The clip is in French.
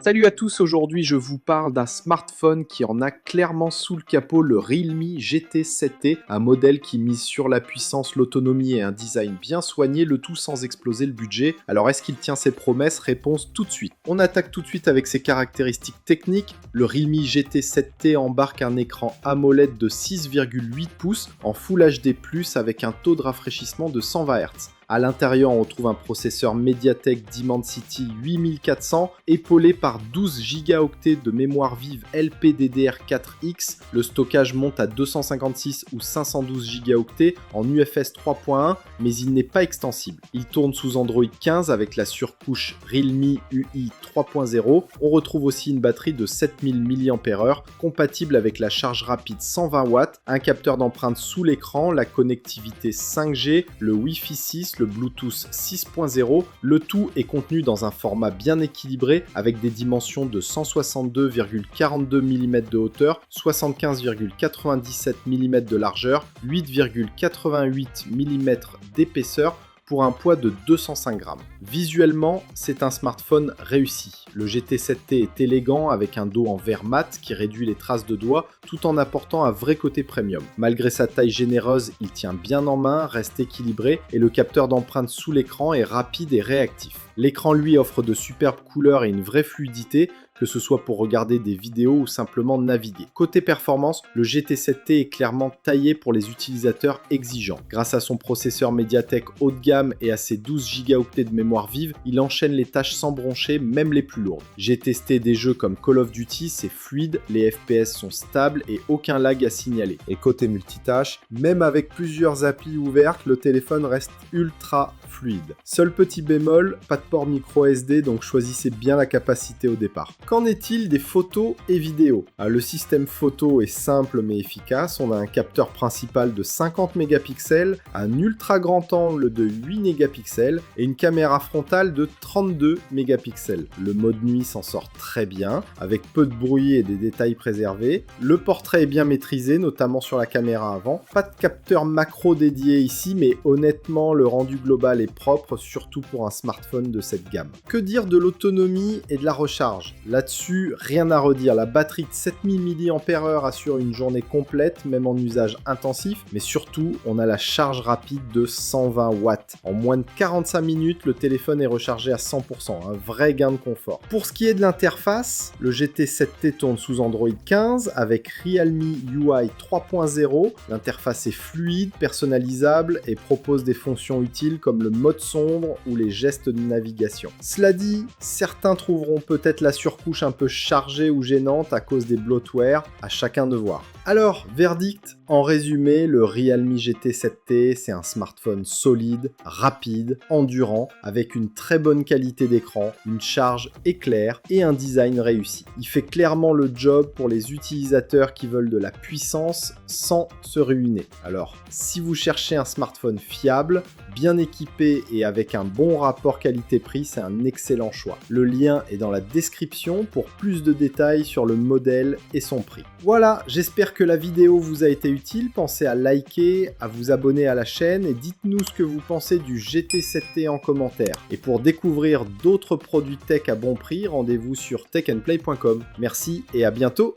Salut à tous, aujourd'hui je vous parle d'un smartphone qui en a clairement sous le capot, le Realme GT 7T, un modèle qui mise sur la puissance, l'autonomie et un design bien soigné, le tout sans exploser le budget. Alors est-ce qu'il tient ses promesses? Réponse tout de suite. On attaque tout de suite avec ses caractéristiques techniques. Le Realme GT 7T embarque un écran AMOLED de 6,8 pouces en Full HD+, avec un taux de rafraîchissement de 120 Hz. À l'intérieur, on retrouve un processeur MediaTek Dimensity 8400, épaulé par 12 Go de mémoire vive LPDDR4X. Le stockage monte à 256 ou 512 Go en UFS 3.1, mais il n'est pas extensible. Il tourne sous Android 15 avec la surcouche Realme UI 3.0. On retrouve aussi une batterie de 7000 mAh, compatible avec la charge rapide 120 watts, un capteur d'empreinte sous l'écran, la connectivité 5G, le Wi-Fi 6, le Bluetooth 6.0, le tout est contenu dans un format bien équilibré avec des dimensions de 162,42 mm de hauteur, 75,97 mm de largeur, 8,88 mm d'épaisseur, pour un poids de 205 grammes. Visuellement, c'est un smartphone réussi. Le GT 7T est élégant avec un dos en verre mat qui réduit les traces de doigts tout en apportant un vrai côté premium. Malgré sa taille généreuse, il tient bien en main, reste équilibré et le capteur d'empreinte sous l'écran est rapide et réactif. L'écran lui offre de superbes couleurs et une vraie fluidité, que ce soit pour regarder des vidéos ou simplement naviguer. Côté performance, le GT 7T est clairement taillé pour les utilisateurs exigeants. Grâce à son processeur MediaTek haut de gamme et à ses 12 Go de mémoire vive, il enchaîne les tâches sans broncher, même les plus lourdes. J'ai testé des jeux comme Call of Duty, c'est fluide, les FPS sont stables et aucun lag à signaler. Et côté multitâche, même avec plusieurs applis ouvertes, le téléphone reste ultra fluide. Seul petit bémol, pas de port micro SD, donc choisissez bien la capacité au départ. Qu'en est-il des photos et vidéos? Le système photo est simple mais efficace. On a un capteur principal de 50 mégapixels, un ultra grand angle de 8 mégapixels et une caméra frontale de 32 mégapixels. Le mode nuit s'en sort très bien, avec peu de bruit et des détails préservés. Le portrait est bien maîtrisé, notamment sur la caméra avant. Pas de capteur macro dédié ici, mais honnêtement, le rendu global est propre, surtout pour un smartphone de cette gamme. Que dire de l'autonomie et de la recharge? Là-dessus, rien à redire. La batterie de 7000 mAh assure une journée complète, même en usage intensif, mais surtout, on a la charge rapide de 120 watts. En moins de 45 minutes, le téléphone est rechargé à 100%, un vrai gain de confort. Pour ce qui est de l'interface, le GT 7T tourne sous Android 15 avec Realme UI 3.0. L'interface est fluide, personnalisable et propose des fonctions utiles comme le mode sombre ou les gestes de navigation. Cela dit, certains trouveront peut-être la surcouche un peu chargée ou gênante à cause des bloatware, à chacun de voir. Alors, verdict, en résumé, le Realme GT 7T, c'est un smartphone solide, rapide, endurant, avec une très bonne qualité d'écran, une charge éclair et un design réussi. Il fait clairement le job pour les utilisateurs qui veulent de la puissance sans se ruiner. Alors, si vous cherchez un smartphone fiable, bien équipé et avec un bon rapport qualité-prix, c'est un excellent choix. Le lien est dans la description pour plus de détails sur le modèle et son prix. Voilà, j'espère que la vidéo vous a été utile. Pensez à liker, à vous abonner à la chaîne et dites-nous ce que vous pensez du GT 7T en commentaire. Et pour découvrir d'autres produits tech à bon prix, rendez-vous sur techandplay.com. Merci et à bientôt.